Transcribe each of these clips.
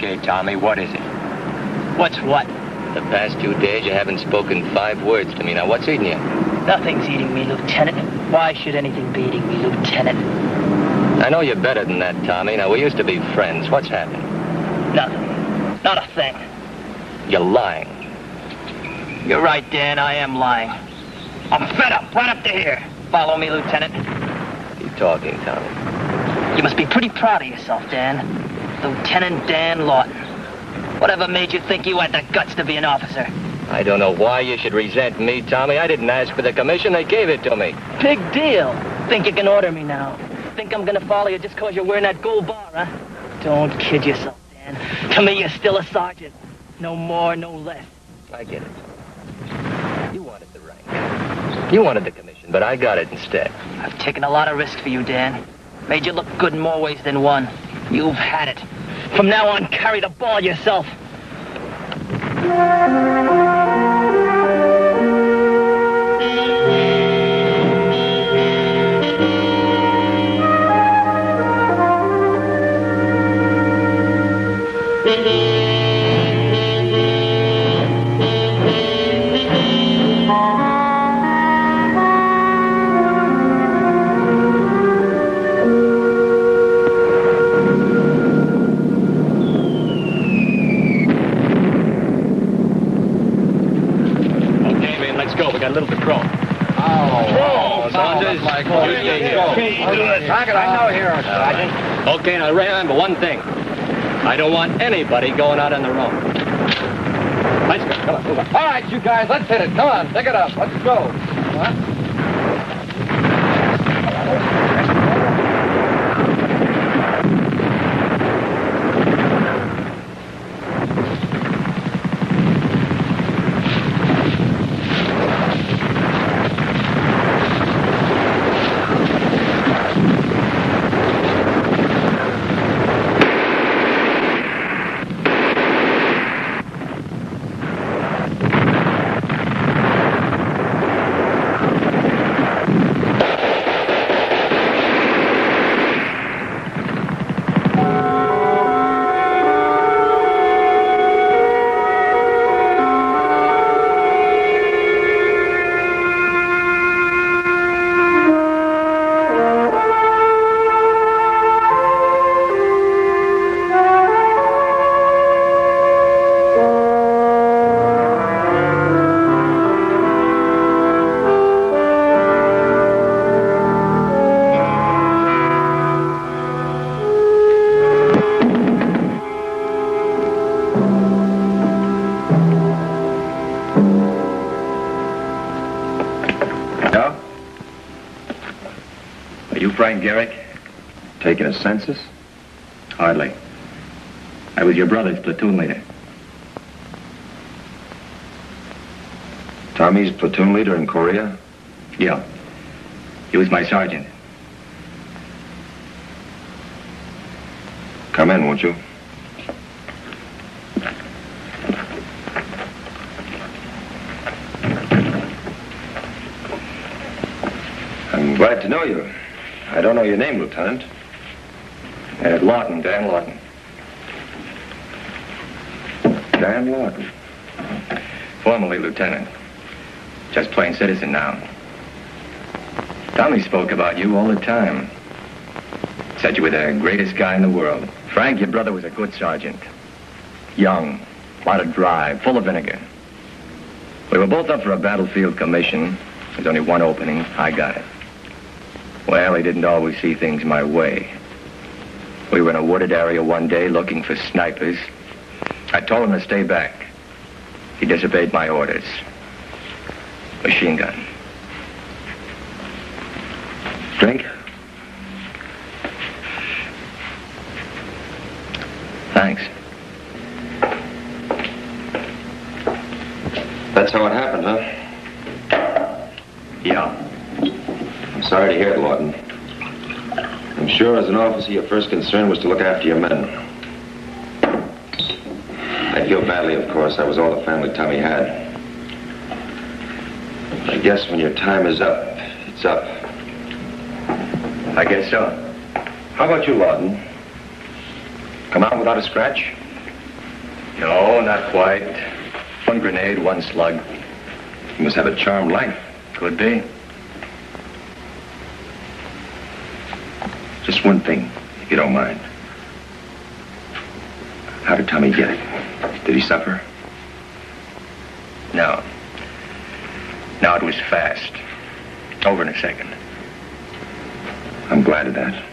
Okay, Tommy, what is it? What's what? The past 2 days, you haven't spoken 5 words to me. Now, what's eating you? Nothing's eating me, Lieutenant. Why should anything be eating me, Lieutenant? I know you're better than that, Tommy. Now, we used to be friends. What's happened? Nothing. Not a thing. You're lying. You're right, Dan. I am lying. I'm fed up. Right up to here. Follow me, Lieutenant. Keep talking, Tommy. You must be pretty proud of yourself, Dan. Lieutenant Dan Lawton. Whatever made you think you had the guts to be an officer? I don't know why you should resent me, Tommy. I didn't ask for the commission. They gave it to me. Big deal. Think you can order me now? Think I'm gonna follow you just because you're wearing that gold bar, huh? Don't kid yourself, Dan. To me, you're still a sergeant. No more, no less. I get it. You wanted the rank. You wanted the commission, but I got it instead. I've taken a lot of risk for you, Dan. Made you look good in more ways than one. You've had it. From now on, carry the ball yourself. A little patrol. Saunders. Target, I know here, Sergeant. Okay, now remember one thing. I don't want anybody going out on their own. Let's go. Come on, move on. All right, you guys, let's hit it. Come on, pick it up. Let's go. Frank Garrick? Taking a census? Hardly. I was your brother's platoon leader. Tommy's platoon leader in Korea? Yeah. He was my sergeant. Come in, won't you? I'm glad to know you. I don't know your name, Lieutenant. Lawton, Dan Lawton. Dan Lawton. Formerly lieutenant. Just plain citizen now. Tommy spoke about you all the time. Said you were the greatest guy in the world. Frank, your brother was a good sergeant. Young, a lot of drive, full of vinegar. We were both up for a battlefield commission. There's only one opening. I got it. Well, he didn't always see things my way. We were in a wooded area one day looking for snipers. I told him to stay back. He disobeyed my orders. Machine gun. Drink? Thanks. That's how it happened, huh? Yeah. I'm sorry to hear it, Lawton. I'm sure as an officer, your first concern was to look after your men. I feel badly, of course. I was all the family Tommy had. I guess when your time is up, it's up. I guess so. How about you, Lawton? Come out without a scratch? No, not quite. One grenade, one slug. You must have a charmed life. Could be. Just one thing, if you don't mind. How did Tommy get it? Did he suffer? No. No, it was fast. Over in a second. I'm glad of that.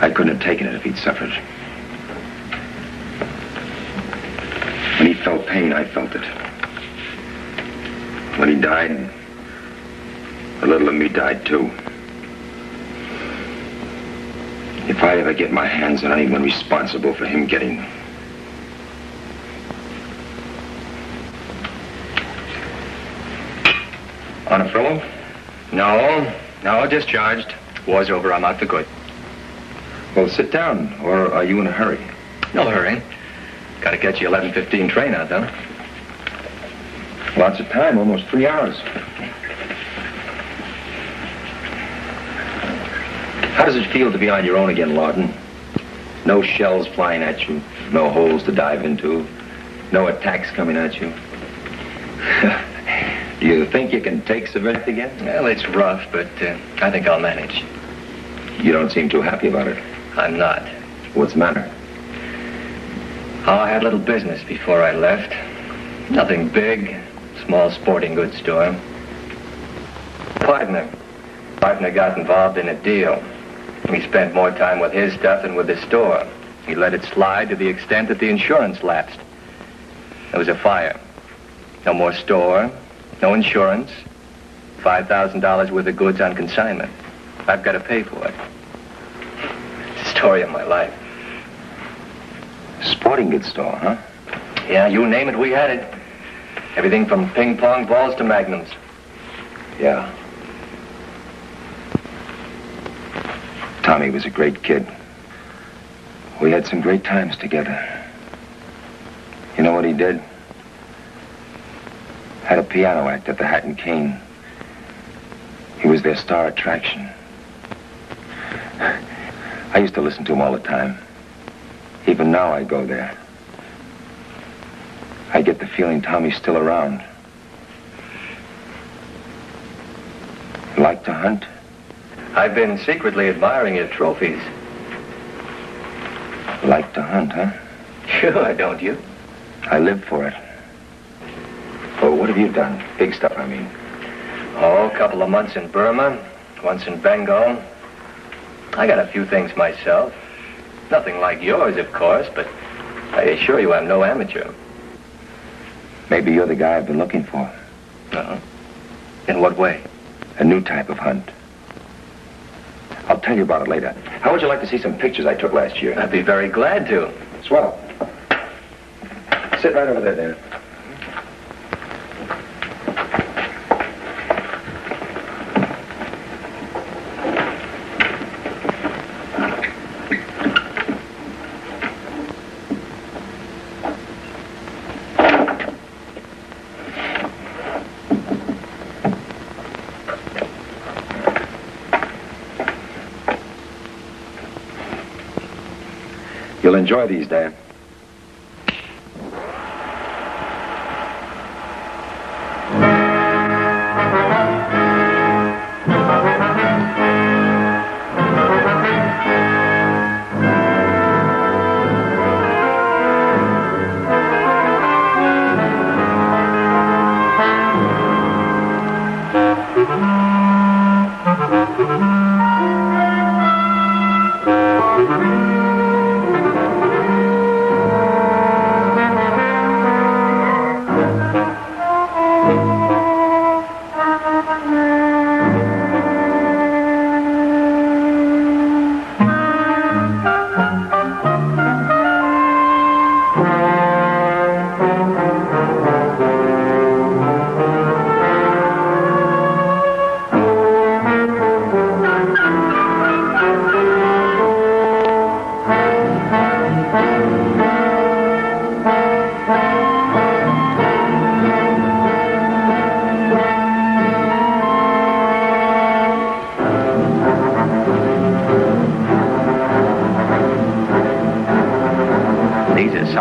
I couldn't have taken it if he'd suffered. When he felt pain, I felt it. When he died, a little of me died too. If I ever get my hands on anyone responsible for him getting... On a furlough? No, discharged. War's over, I'm out for good. Well, sit down, or are you in a hurry? No hurry. Gotta catch the 11:15 train out, though. Lots of time, almost 3 hours. How does it feel to be on your own again, Lawton? No shells flying at you, no holes to dive into, no attacks coming at you. Do you think you can take civilians again? Well, it's rough, but I think I'll manage. You don't seem too happy about it. I'm not. What's the matter? Oh, I had a little business before I left. Nothing big. Small sporting goods store. Partner got involved in a deal. He spent more time with his stuff than with the store. He let it slide to the extent that the insurance lapsed. There was a fire. No more store, no insurance, $5,000 worth of goods on consignment. I've got to pay for it. It's the story of my life. Sporting goods store, huh? Yeah, you name it, we had it. Everything from ping pong balls to magnums. Yeah. Tommy was a great kid. We had some great times together. You know what he did? Had a piano act at the Hat and Cane. He was their star attraction. I used to listen to him all the time. Even now I go there. I get the feeling Tommy's still around. Like to hunt? I've been secretly admiring your trophies. Like to hunt, huh? Sure, don't you? I live for it. Well, what have you done? Big stuff, I mean. Oh, a couple of months in Burma, once in Bengal. I got a few things myself. Nothing like yours, of course, but I assure you I'm no amateur. Maybe you're the guy I've been looking for. Uh-huh. In what way? A new type of hunt. I'll tell you about it later. How would you like to see some pictures I took last year? I'd be very glad to. Swell. Sit right over there, Dan. You'll enjoy these, Dan.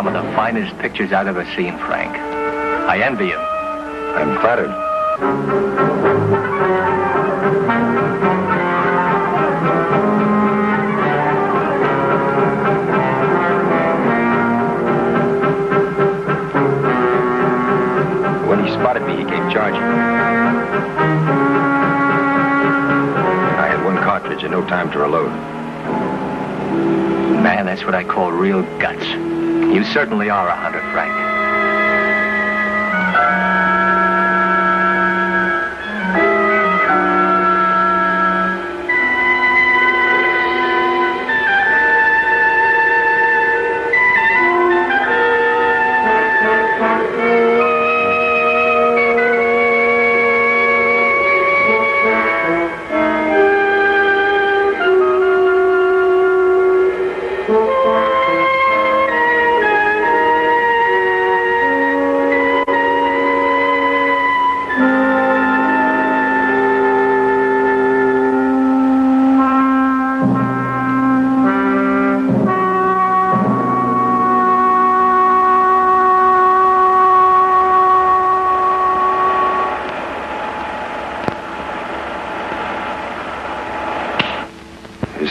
some of the finest pictures I've ever seen, Frank. I envy you. I'm flattered. When he spotted me, he came charging. I had one cartridge and no time to reload. Man, that's what I call real guts. You certainly are a hunter, Frank.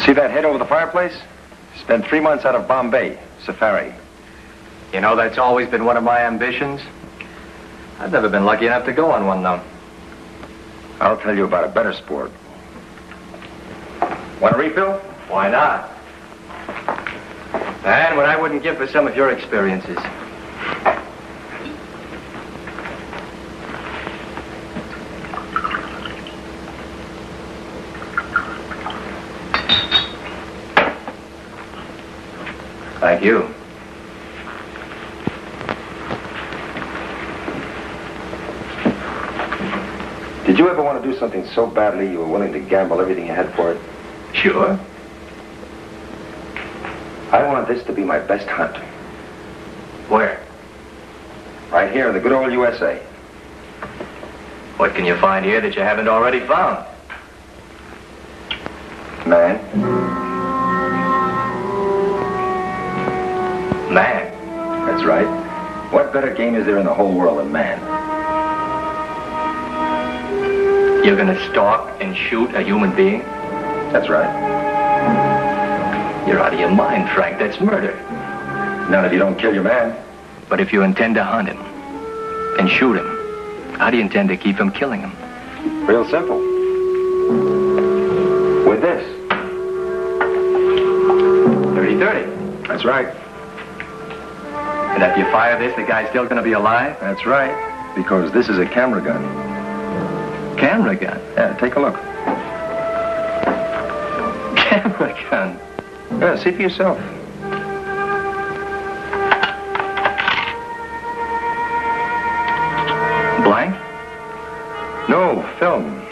See that head over the fireplace? Spent 3 months out of Bombay, safari. You know, that's always been one of my ambitions. I've never been lucky enough to go on one, though. I'll tell you about a better sport. Want a refill? Why not? And what I wouldn't give for some of your experiences. Thank you. Did you ever want to do something so badly you were willing to gamble everything you had for it? Sure. I want this to be my best hunt. Where? Right here in the good old USA. What can you find here that you haven't already found? Man. Man. That's right. What better game is there in the whole world than man? You're gonna stalk and shoot a human being? That's right. You're out of your mind, Frank. That's murder. Not if you don't kill your man. But if you intend to hunt him and shoot him, how do you intend to keep from killing him? Real simple. With this. 30-30. That's right. And if you fire this, the guy's still gonna be alive? That's right. Because this is a camera gun. Camera gun? Yeah, take a look. Camera gun? Yeah, see for yourself. Blank? No, film.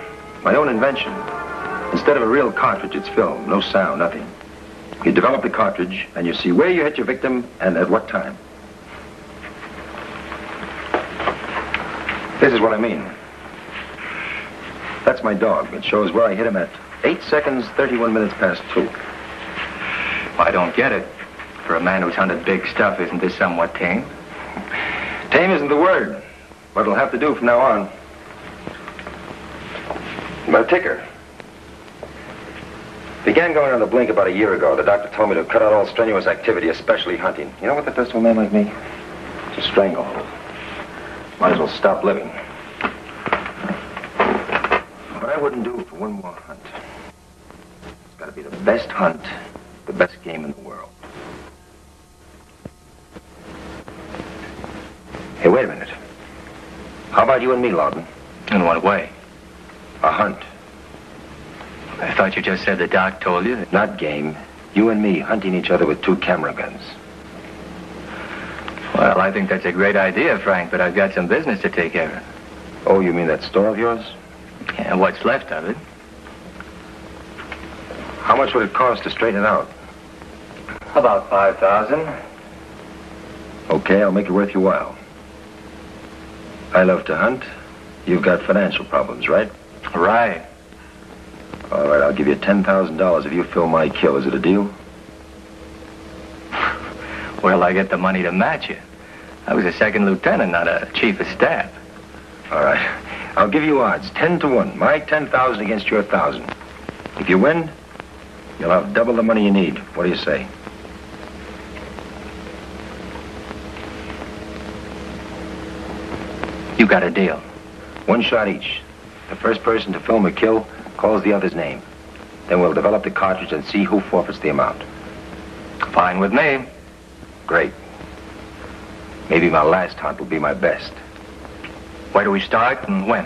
My own invention. Instead of a real cartridge, it's film. No sound, nothing. You develop the cartridge, and you see where you hit your victim and at what time. This is what I mean. That's my dog. It shows where I hit him at 8 seconds, 31 minutes past 2. I don't get it. For a man who's hunted big stuff, isn't this somewhat tame? Tame isn't the word, but it'll have to do from now on. My ticker. Began going on the blink about a year ago. The doctor told me to cut out all strenuous activity, especially hunting. You know what that does to a man like me? It's a stranglehold. Might as well stop living. But I wouldn't do it for one more hunt. It's got to be the best hunt, the best game in the world. Hey, wait a minute. How about you and me, Lawton? In what way? A hunt. I thought you just said the doc told you that... Not game. You and me hunting each other with 2 camera guns. Well, I think that's a great idea, Frank, but I've got some business to take care of. Oh, you mean that store of yours? Yeah, what's left of it. How much would it cost to straighten it out? About 5,000. Okay, I'll make it worth your while. I love to hunt. You've got financial problems, right? Right. All right, I'll give you $10,000 if you fill my kill. Is it a deal? Where'll I get the money to match you? I was a second lieutenant, not a chief of staff. All right. I'll give you odds, 10-1. My 10,000 against your 1,000. If you win, you'll have double the money you need. What do you say? You got a deal. One shot each. The first person to film a kill calls the other's name. Then we'll develop the cartridge and see who forfeits the amount. Fine with me. Great. Maybe my last hunt will be my best. Where do we start and when?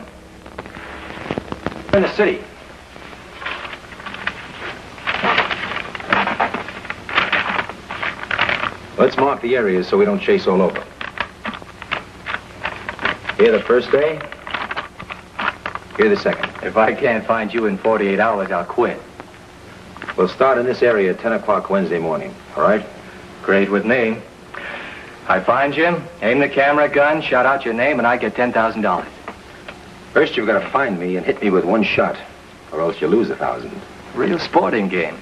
In the city. Let's mark the areas so we don't chase all over. Here the first day. Here the second. If I can't find you in 48 hours, I'll quit. We'll start in this area at 10 o'clock Wednesday morning, all right? Great with me. I find you, aim the camera gun, shout out your name, and I get $10,000. First, you've got to find me and hit me with one shot, or else you lose 1,000. Real sporting game.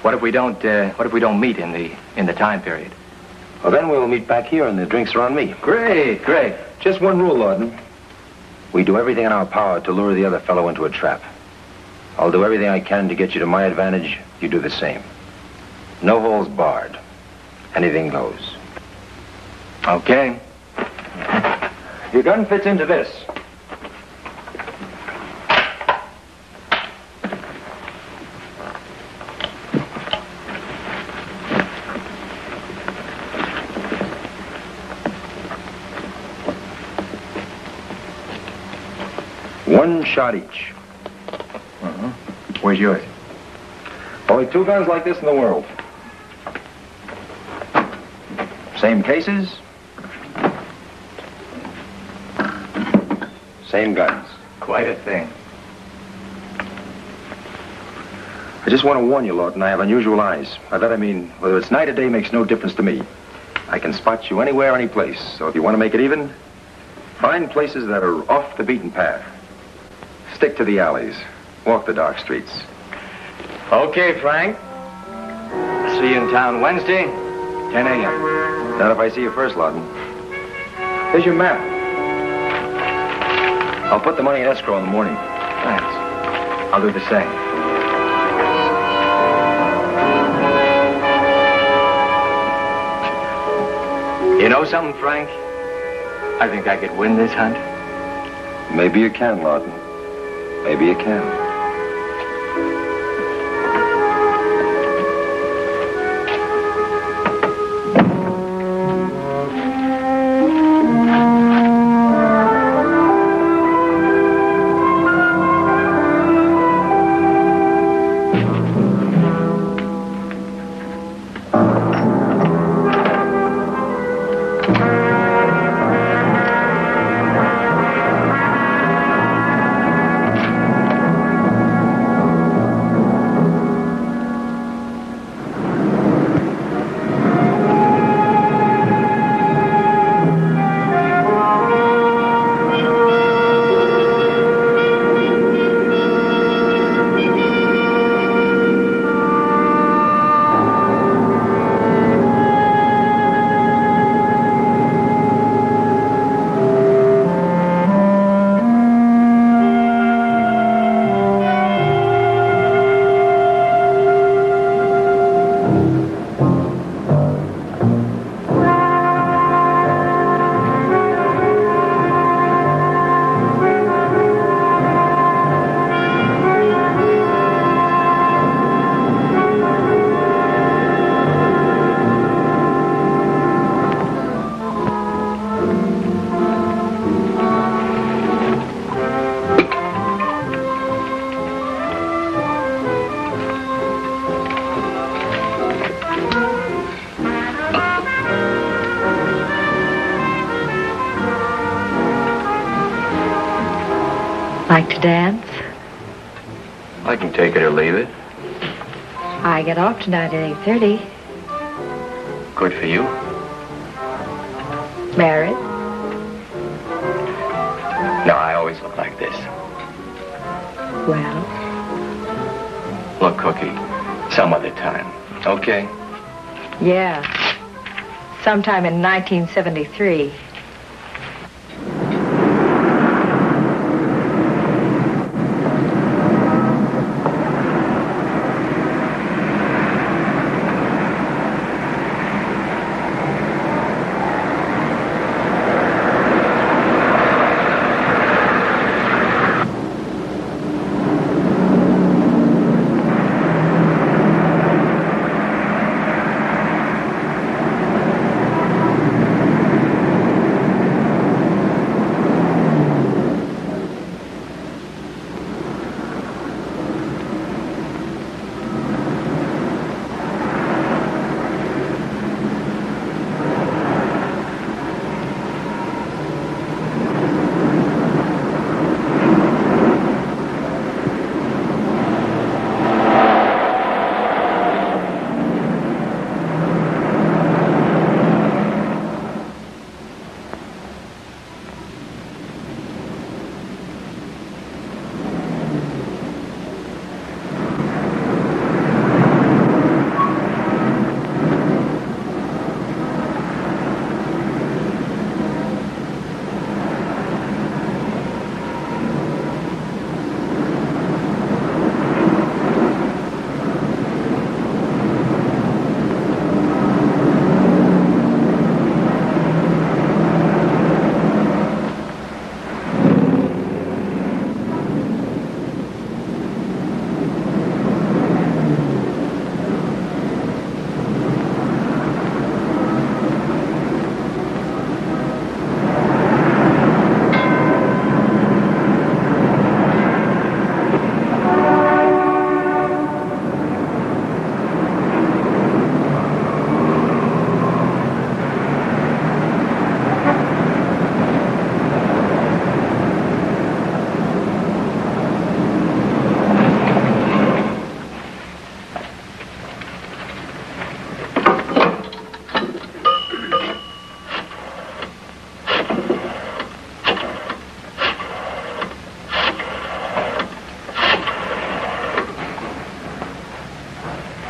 What if we don't meet in the time period? Well, then we'll meet back here and the drinks are on me. Great, great. Just one rule, Ordung. We do everything in our power to lure the other fellow into a trap. I'll do everything I can to get you to my advantage. You do the same. No holds barred. Anything goes. Okay. Your gun fits into this. One shot each. Where's yours? Only 2 guns like this in the world. Same cases. Same guns. Quite a thing. I just want to warn you, Lawton, I have unusual eyes. By that I mean, whether it's night or day makes no difference to me. I can spot you anywhere, any place. So if you want to make it even, find places that are off the beaten path. Stick to the alleys. Walk the dark streets. Okay, Frank. See you in town Wednesday, 10 a.m. Not if I see you first, Lawton. Here's your map. I'll put the money in escrow in the morning. Thanks. I'll do the same. You know something, Frank? I think I could win this hunt. Maybe you can, Lawton. Maybe you can. Like to dance? I can take it or leave it. I get off tonight at 8:30. Good for you. Married? No, I always look like this. Well, Look, Cookie, some other time. Okay? Yeah. Sometime in 1973.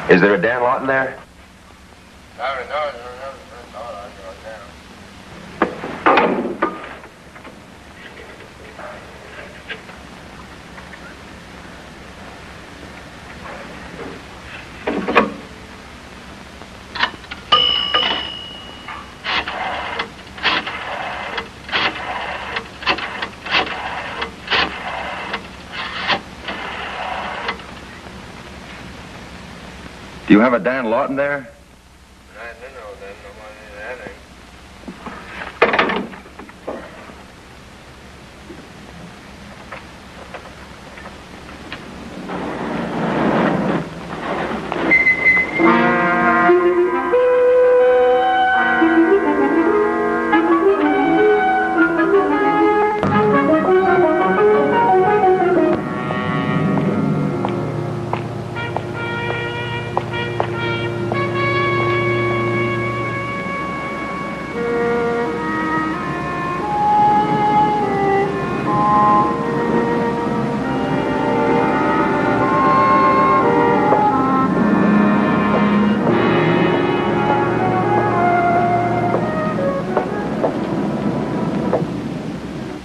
Is there a Dan Lawton there? Do you have a Dan Lawton there?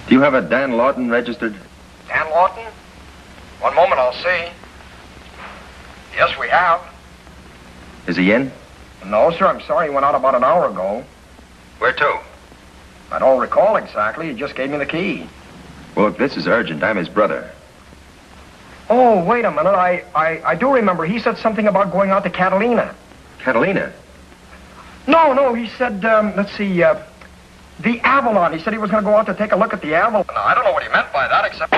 Do you have a Dan Lawton registered? Dan Lawton? One moment, I'll see. Yes, we have. Is he in? No, sir, I'm sorry. He went out about an hour ago. Where to? I don't recall exactly. He just gave me the key. Well, if this is urgent, I'm his brother. Oh, wait a minute. I do remember. He said something about going out to Catalina. Catalina? No, he said, let's see, the Avalon. He said he was going to go out to take a look at the Avalon. Now, I don't know what he meant by that, except...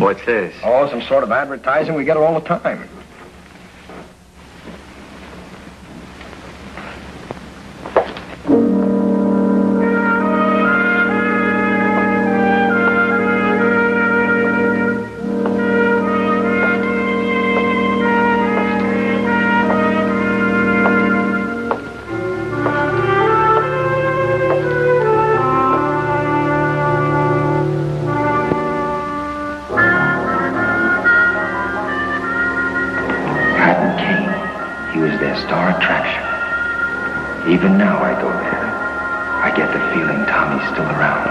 What's this? Oh, some sort of advertising. We get it all the time. Even now I go there. I get the feeling Tommy's still around.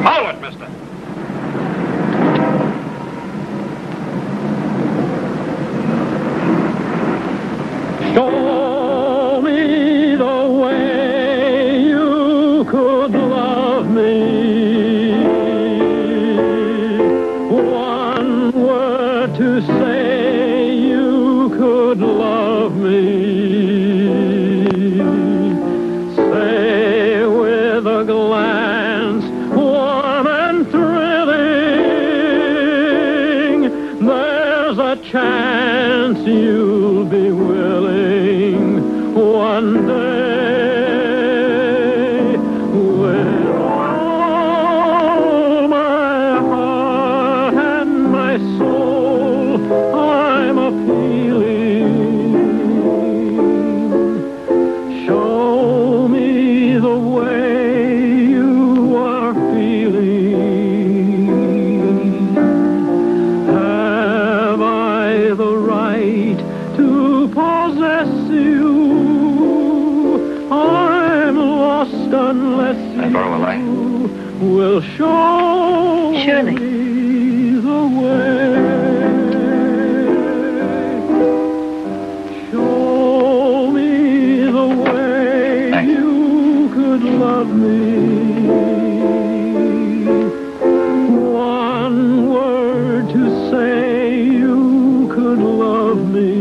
Follow it, mister. Show me the way you could love me. One word to say you could love me. Say with a glance warm and thrilling, there's a chance you'll be willing one day with all my heart and my soul I'm a-feeling. Show me the way you are feeling. Have I the right to possess you? I'm lost unless Can I borrow a light? you will show Surely. me the way. Show me the way Thanks. you could love me. One word to say you could love me.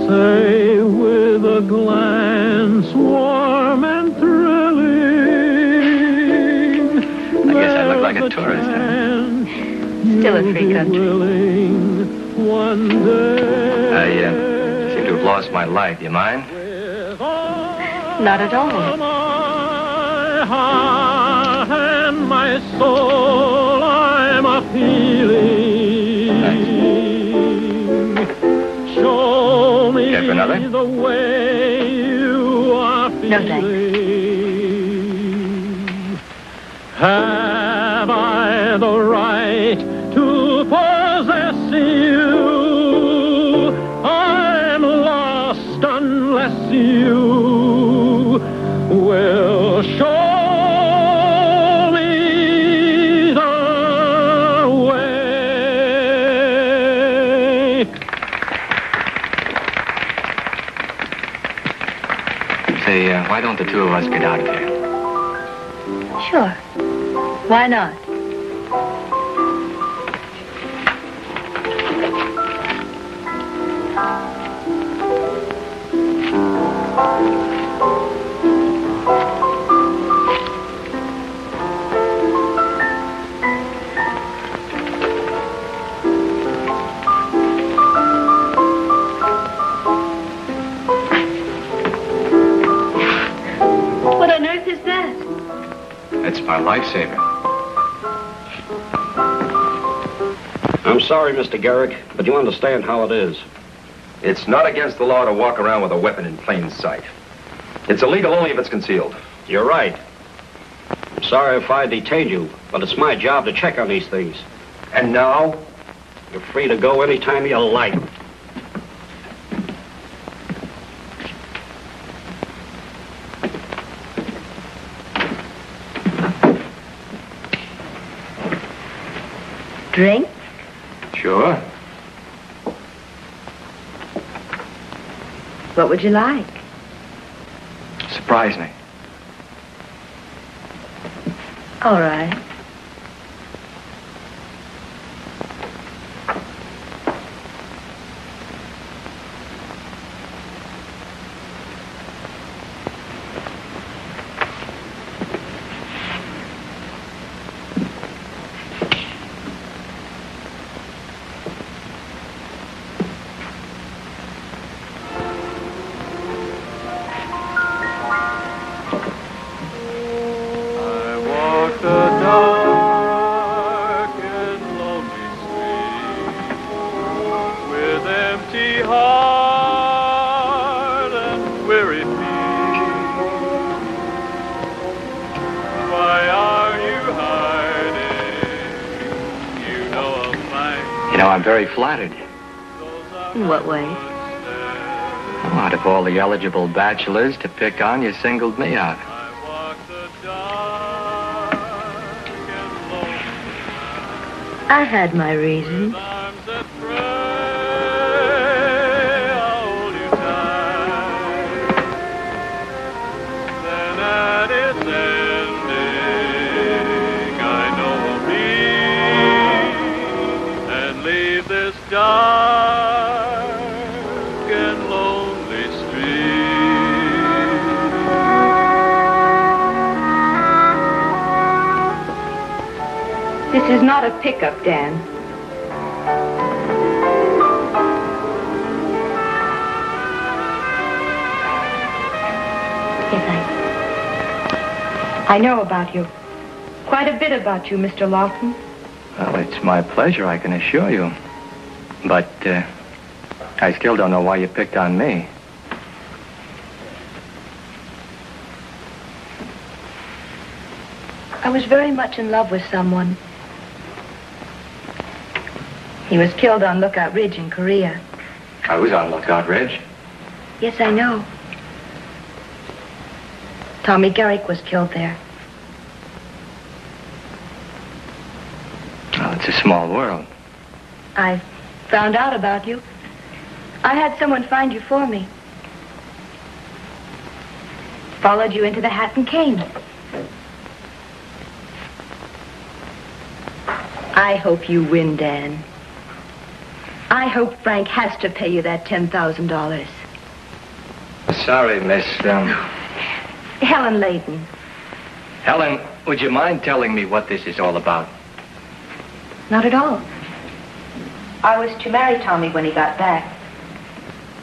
Say with a glance warm and thrilling. I guess I look like a there's tourist, huh? chance Still a you'll free be country. willing one day. I seem to have lost my light. You mind? Not at all. My heart and my soul, I'm a-feeling. Show me Care for another? the way you are feeling. No, thanks. Have I the right to possess you? I'm lost unless you will show me the way. Say, why don't the two of us get out of here? Sure. Why not? What on earth is that? It's my lifesaver. I'm sorry, Mr. Garrick, but you understand how it is. It's not against the law to walk around with a weapon in plain sight. It's illegal only if it's concealed. You're right. I'm sorry if I detained you, but it's my job to check on these things. And now? You're free to go anytime you like. Drink? Sure. What would you like? Surprise me. All right. You know, I'm very flattered. In what way? Oh, out of all the eligible bachelors to pick on, you singled me out. I had my reasons. Dark and lonely street. This is not a pickup, Dan. Yes, I know about you. Quite a bit about you, Mr. Lawson. Well, it's my pleasure, I can assure you. But, I still don't know why you picked on me. I was very much in love with someone. He was killed on Lookout Ridge in Korea. I was on Lookout Ridge. Yes, I know. Tommy Garrick was killed there. Well, it's a small world. I found out about you. I had someone find you for me. Followed you into the Hat and Cane. I hope you win, Dan. I hope Frank has to pay you that $10,000. Sorry, Miss, Helen Layton. Helen, would you mind telling me what this is all about? Not at all. I was to marry Tommy when he got back.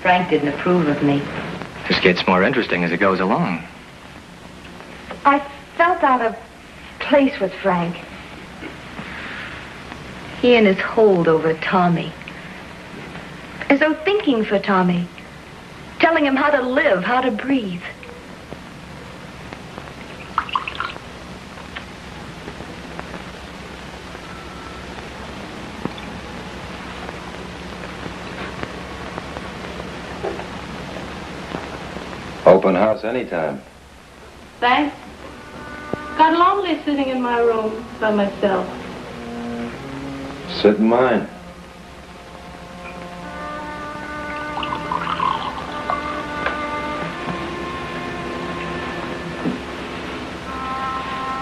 Frank didn't approve of me. This gets more interesting as it goes along. I felt out of place with Frank. He and his hold over Tommy. As though thinking for Tommy. Telling him how to live, how to breathe. Open house anytime. Thanks. Got lonely sitting in my room by myself. Sit in mine.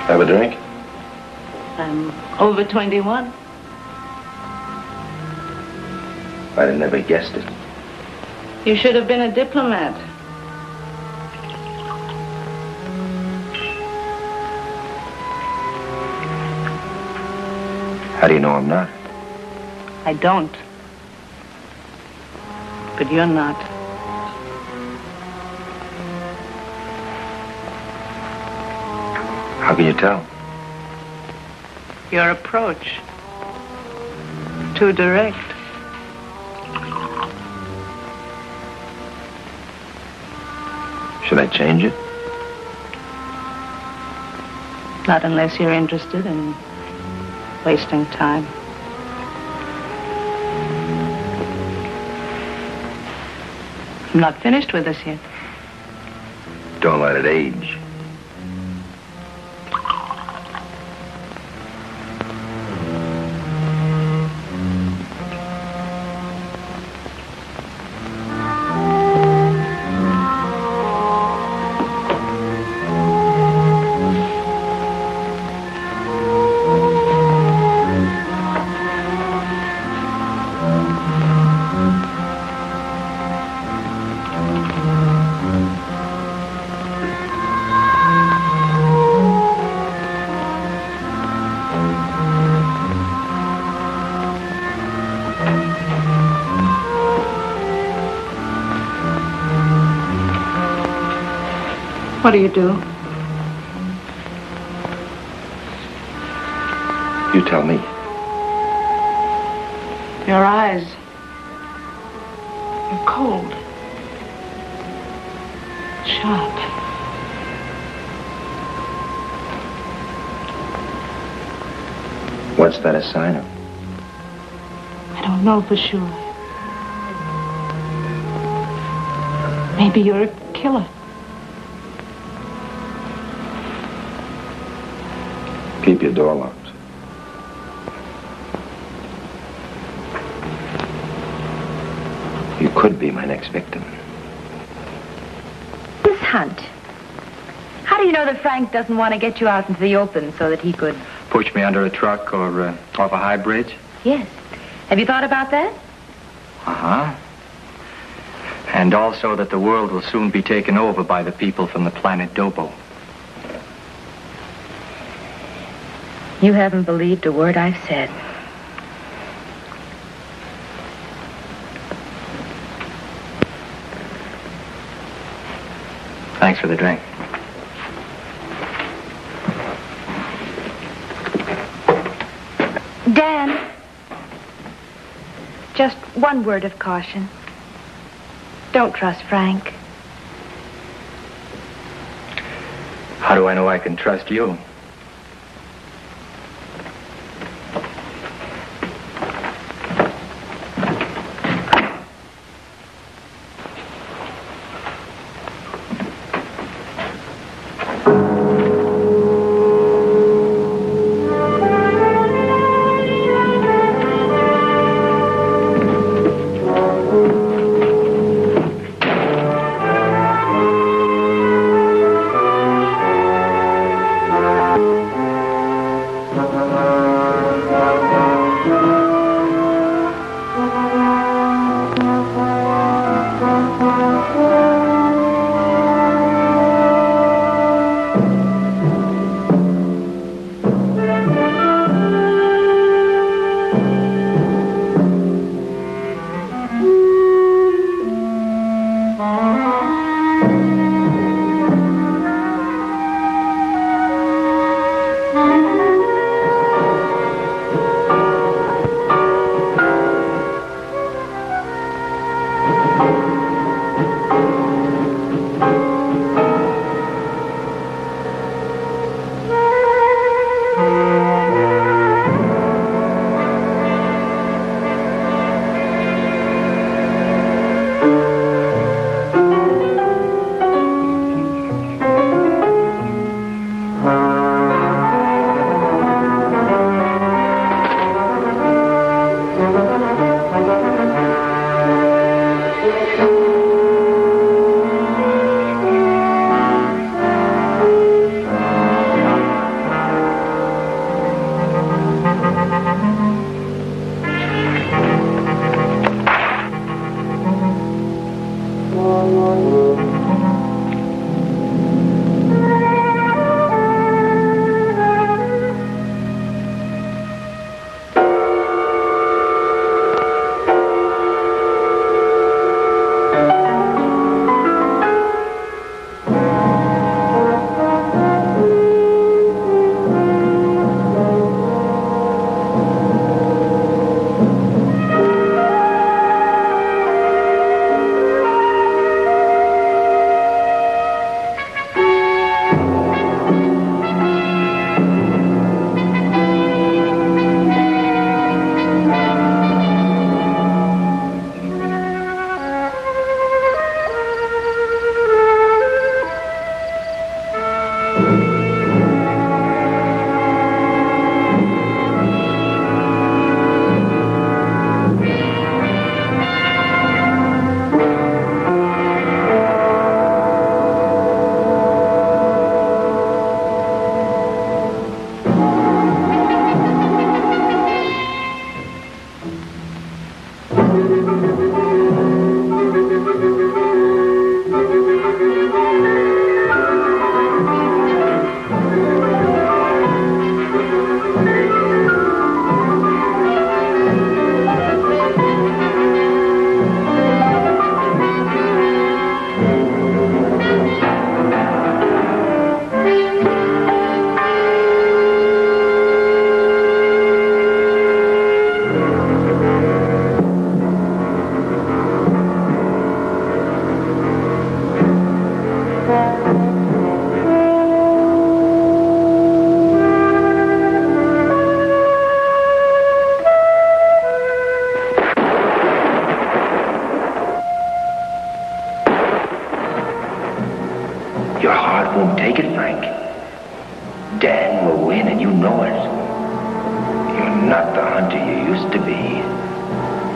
Have a drink? I'm over 21. I'd have never guessed it. You should have been a diplomat. How do you know I'm not? I don't. But you're not. How can you tell? Your approach. Too direct. Should I change it? Not unless you're interested in wasting time. I'm not finished with this yet. Don't let it age. What do you do? You tell me. Your eyes. You're cold. Sharp. What's that a sign of? don't know for sure. Maybe you're a killer. Keep your door locked. You could be my next victim. Miss Hunt, how do you know that Frank doesn't want to get you out into the open so that he could... Push me under a truck or off a high bridge? Yes. Have you thought about that? Uh-huh. And also that the world will soon be taken over by the people from the planet Dobo. You haven't believed a word I've said. Thanks for the drink. Dan, just one word of caution. Don't trust Frank. How do I know I can trust you?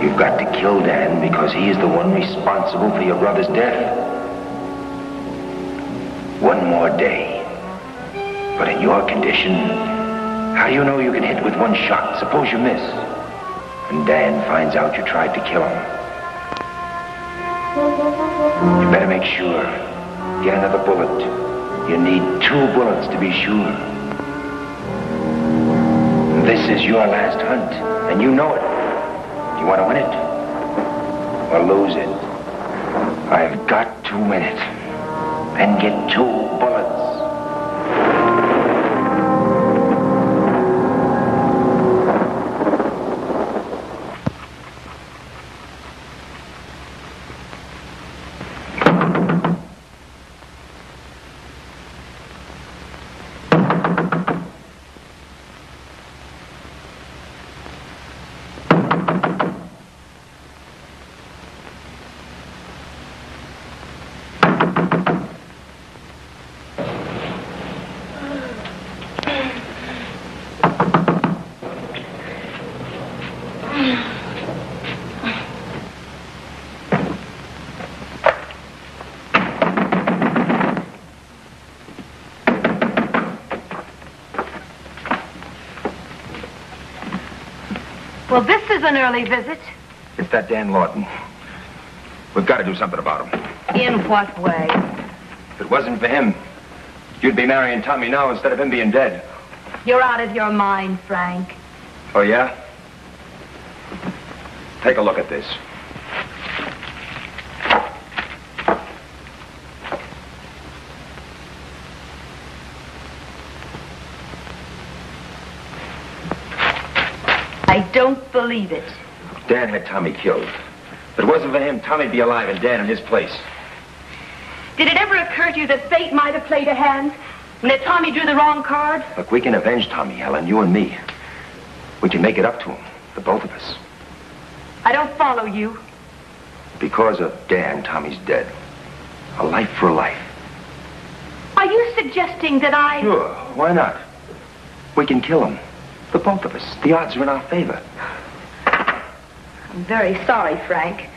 You've got to kill Dan because he is the one responsible for your brother's death. One more day. But in your condition, how do you know you can hit with one shot? Suppose you miss. And Dan finds out you tried to kill him. You better make sure. Get another bullet. You need 2 bullets to be sure. This is your last hunt, and you know it. You want to win it? Or lose it? I've got to win it. And get 2 bullets. Well, this is an early visit. It's that Dan Lawton. We've got to do something about him. In what way? If it wasn't for him, you'd be marrying Tommy now instead of him being dead. You're out of your mind, Frank. Oh, yeah? Take a look at this. I don't believe it. Dan had Tommy killed. If it wasn't for him, Tommy'd be alive and Dan in his place. Did it ever occur to you that fate might have played a hand? And that Tommy drew the wrong card? Look, we can avenge Tommy, Helen, you and me. We can make it up to him, the both of us. I don't follow you. Because of Dan, Tommy's dead. A life for a life. Are you suggesting that I... Sure, why not? We can kill him. The both of us. The odds are in our favor. I'm very sorry, Frank.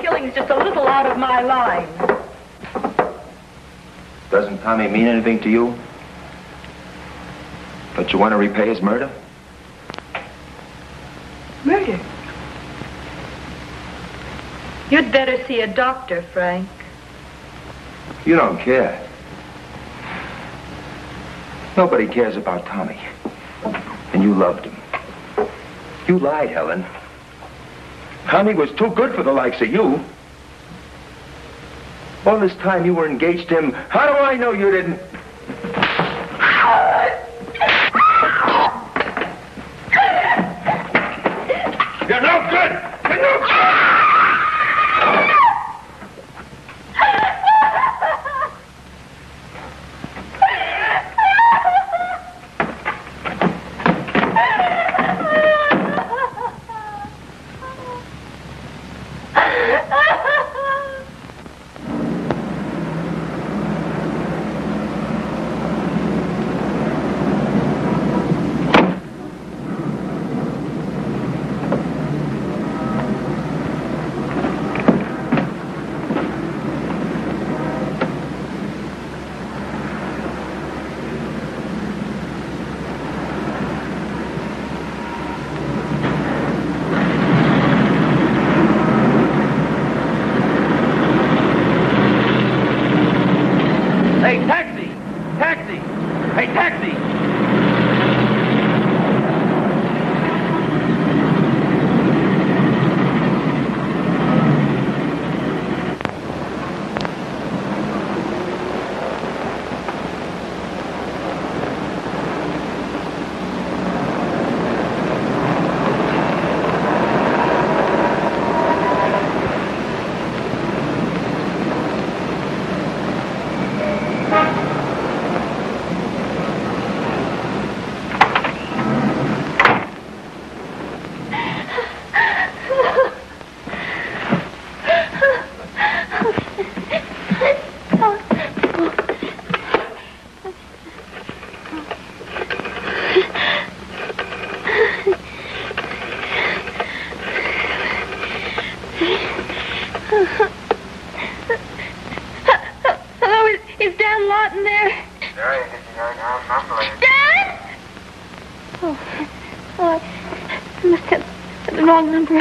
Killing's just a little out of my line. Doesn't Tommy mean anything to you? Don't you want to repay his murder? Murder? You'd better see a doctor, Frank. You don't care. Nobody cares about Tommy. And you loved him. You lied, Helen. Tommy was too good for the likes of you. All this time you were engaged to him. How do I know you didn't? You're no good! You're no good! I must have the wrong number.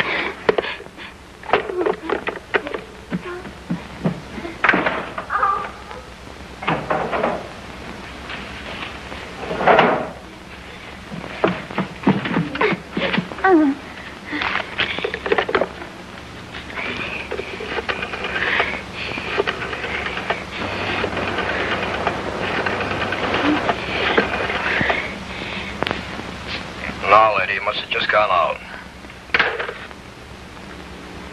No, lady, it must have just gone out.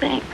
Thanks.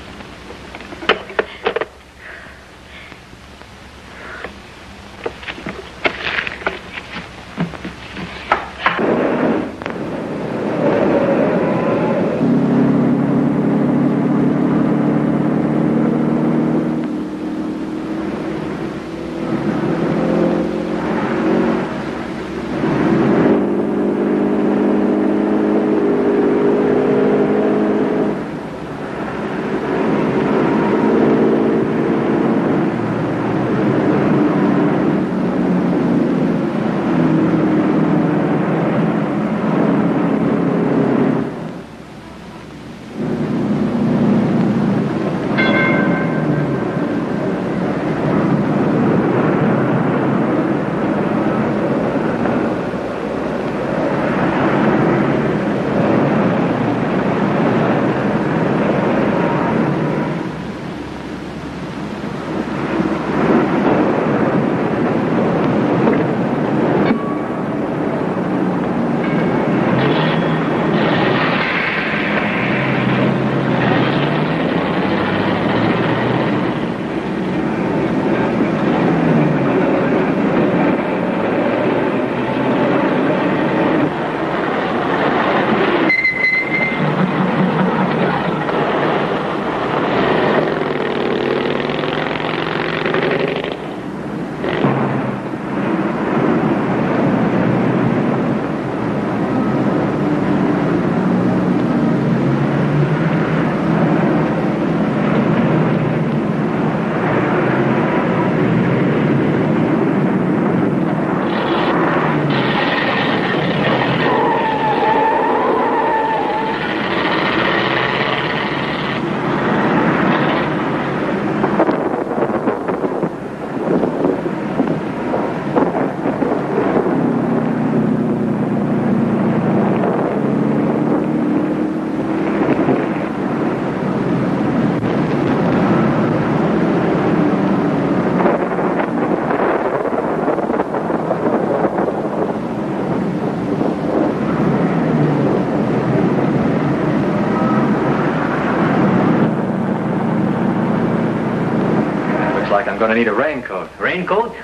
I'm going to need a raincoat. Raincoat?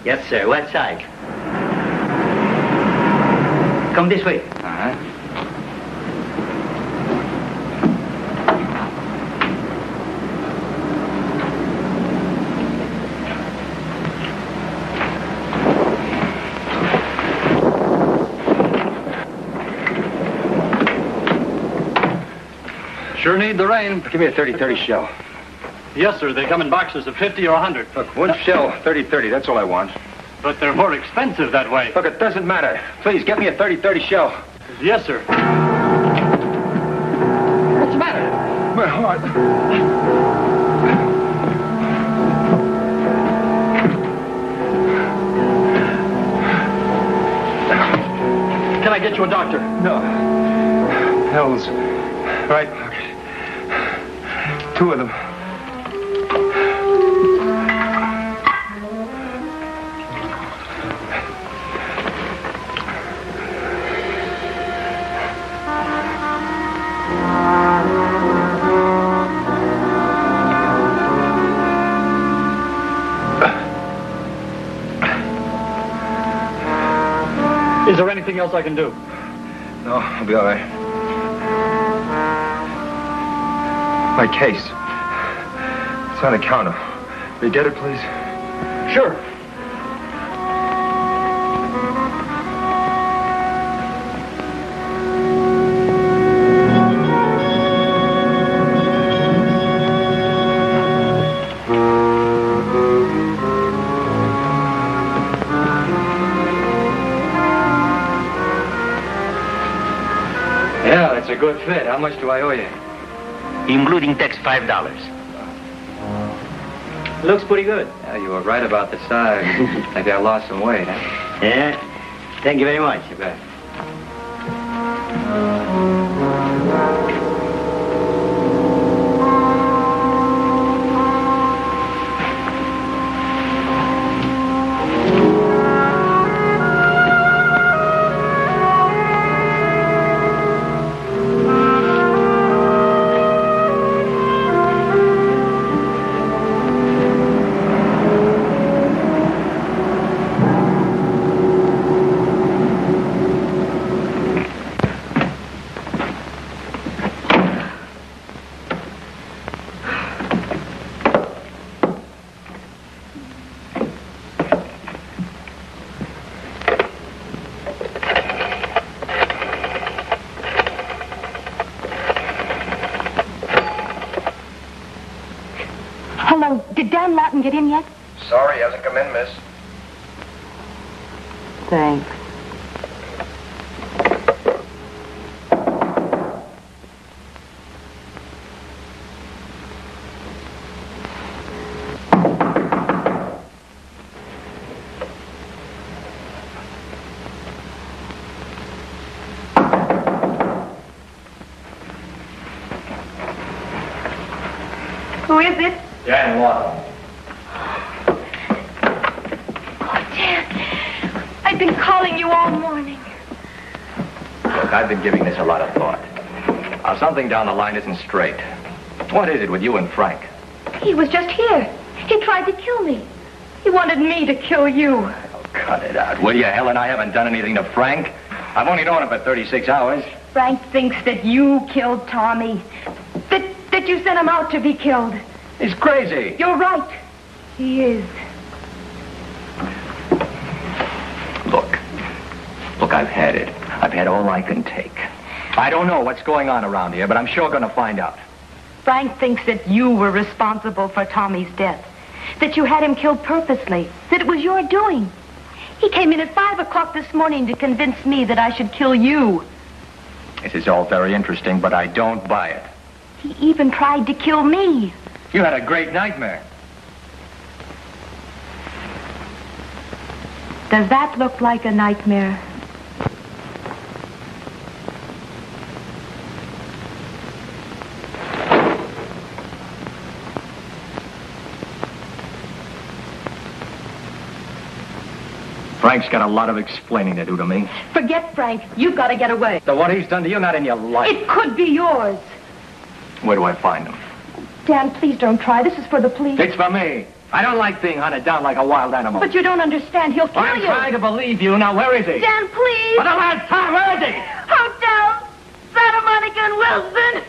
Yes, sir. What side? Come this way. Uh-huh. Sure need the rain. Give me a 30-30 shell. Yes, sir. They come in boxes of 50 or 100. Look, one shell, 30-30. That's all I want. But they're more expensive that way. Look, it doesn't matter. Please, get me a 30-30 shell. Yes, sir. What's the matter? My heart. Can I get you a doctor? No. Pills. Right pocket. 2 of them. Is there anything else I can do? No, I'll be all right. My case. It's on the counter. Will you get it, please? Sure. Well, it's a good fit. How much do I owe you? Including tax, $5. Looks pretty good. Yeah, you were right about the size. Maybe I lost some weight, huh? Yeah. Thank you very much. You bet. Hello, did Dan Lawton get in yet? Sorry, he hasn't come in, miss. Thanks. Who is it? Dan Lawton. Oh, Dan, I've been calling you all morning. Look, I've been giving this a lot of thought. Something down the line isn't straight. What is it with you and Frank? He was just here. He tried to kill me. He wanted me to kill you. Oh, cut it out, will you, Helen? I haven't done anything to Frank. I've only known him for 36 hours. Frank thinks that you killed Tommy. That you sent him out to be killed. He's crazy. You're right. He is. Look, I've had it. I've had all I can take. I don't know what's going on around here, but I'm sure going to find out. Frank thinks that you were responsible for Tommy's death. That you had him killed purposely. That it was your doing. He came in at 5 o'clock this morning to convince me that I should kill you. This is all very interesting, but I don't buy it. He even tried to kill me. You had a great nightmare. Does that look like a nightmare? Frank's got a lot of explaining to do to me. Forget Frank. You've got to get away. So what he's done to you, not in your life. It could be yours. Where do I find him? Dan, please don't try. This is for the police. It's for me. I don't like being hunted down like a wild animal. But you don't understand. He'll kill I'm you. trying to believe you. Now, where is he? Dan, please. For the last time, where is he? Hotel Santa Monica and Wilson.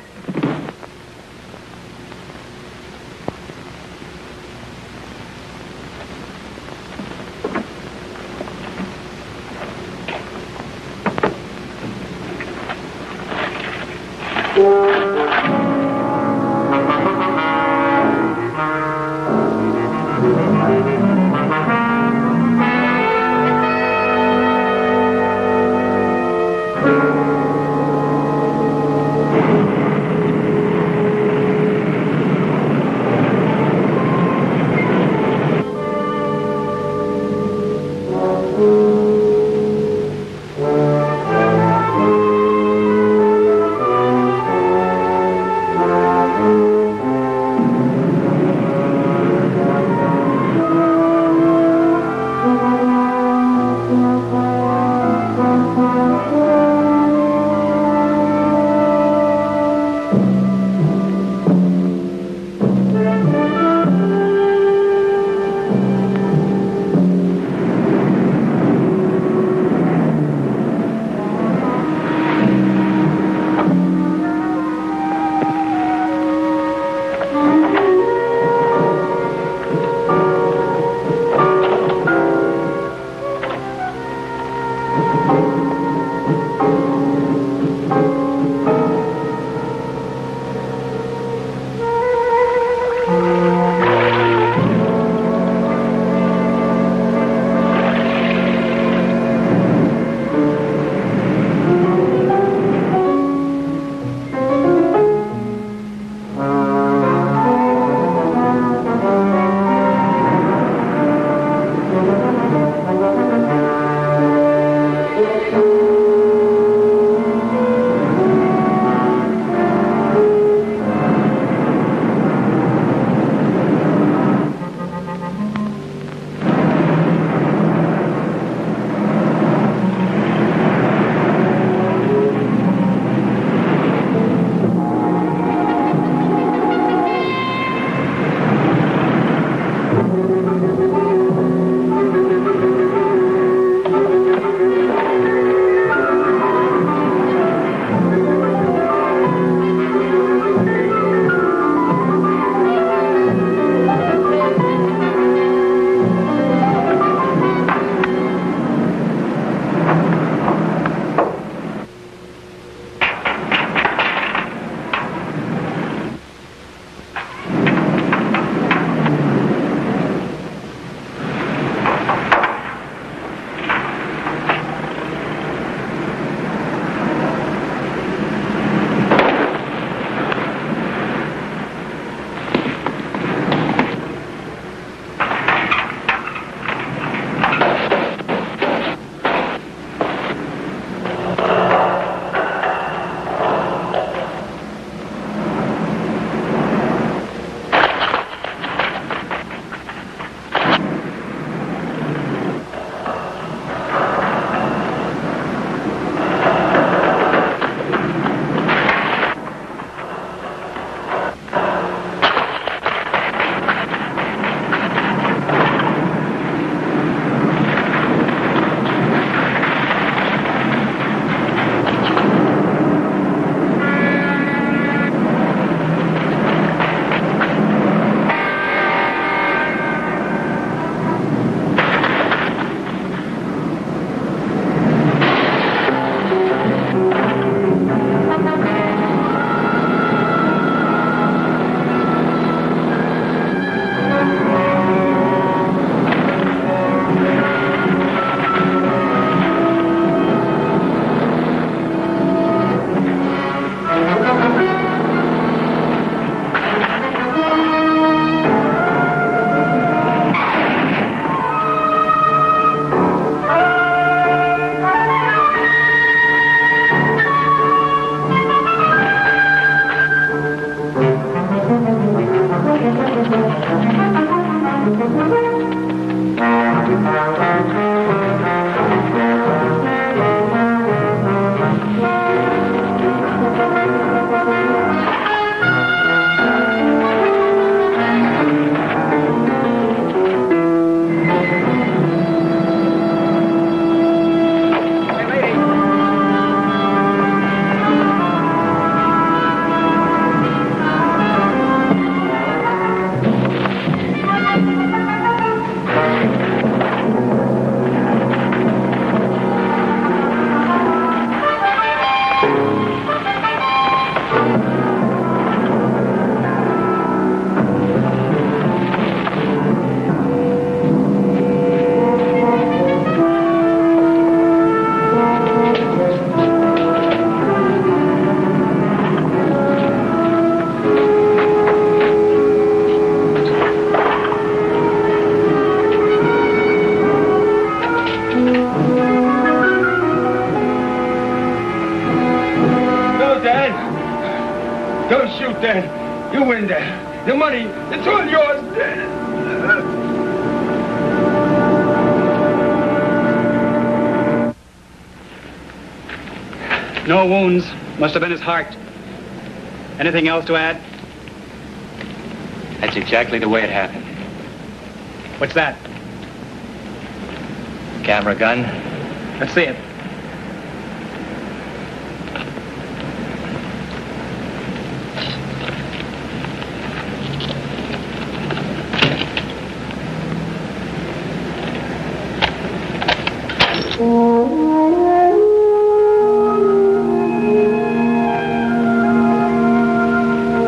Don't shoot, Dan. You win, Dan. The money, it's all yours, Dan. No wounds. Must have been his heart. Anything else to add? That's exactly the way it happened. What's that? Camera gun. Let's see it.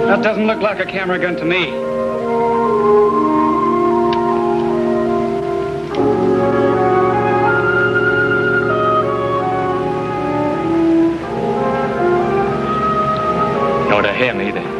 That doesn't look like a camera gun to me. Nor to him either.